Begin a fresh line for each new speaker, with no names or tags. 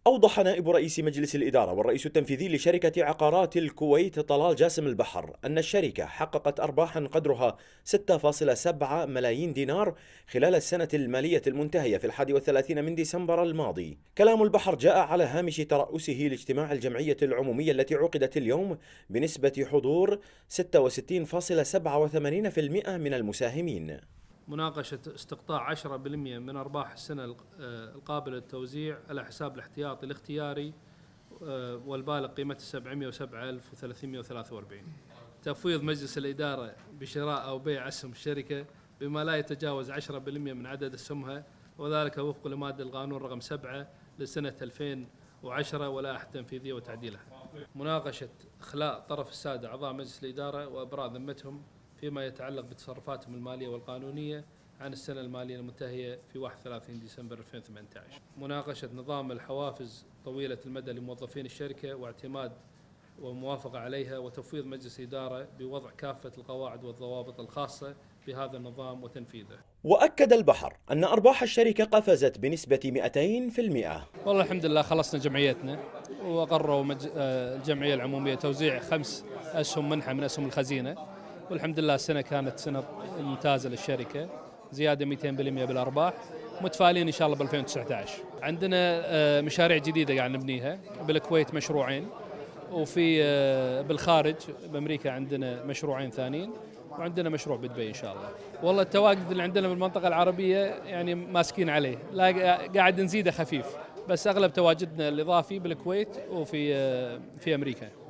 أوضح نائب رئيس مجلس الإدارة والرئيس التنفيذي لشركة عقارات الكويت طلال جاسم البحر أن الشركة حققت أرباحا قدرها 6.7 ملايين دينار خلال السنة المالية المنتهية في 31 من ديسمبر الماضي. كلام البحر جاء على هامش ترأسه لاجتماع الجمعية العمومية التي عقدت اليوم بنسبة حضور 66.87% من المساهمين.
مناقشة استقطاع 10% من أرباح السنة القابلة للتوزيع على حساب الاحتياطي الاختياري والبالغ قيمته 707,343. تفويض مجلس الإدارة بشراء أو بيع أسهم الشركة بما لا يتجاوز 10% من عدد أسهمها، وذلك وفق لمادة القانون رقم 7 لسنة 2010 واللائحة التنفيذية وتعديلها. مناقشة إخلاء طرف السادة أعضاء مجلس الإدارة وإبراء ذمتهم فيما يتعلق بتصرفاتهم المالية والقانونية عن السنة المالية المنتهية في 31 ديسمبر 2018. مناقشة نظام الحوافز طويلة المدى لموظفين الشركة واعتماد وموافقة عليها، وتفويض مجلس إدارة بوضع كافة القواعد والضوابط الخاصة بهذا النظام وتنفيذه.
وأكد البحر أن أرباح الشركة قفزت بنسبة 200%.
والله الحمد لله خلصنا جمعيتنا، وقرروا الجمعية العمومية توزيع 5 أسهم منحة من أسهم الخزينة، والحمد لله السنة كانت سنة ممتازة للشركة، زيادة 200% بالأرباح، متفائلين إن شاء الله ب 2019. عندنا مشاريع جديدة قاعد نبنيها، بالكويت مشروعين، وفي بالخارج بأمريكا عندنا مشروعين ثانيين، وعندنا مشروع بدبي إن شاء الله. والله التواجد اللي عندنا بالمنطقة العربية يعني ماسكين عليه، لا قاعد نزيده خفيف، بس أغلب تواجدنا الإضافي بالكويت وفي أمريكا.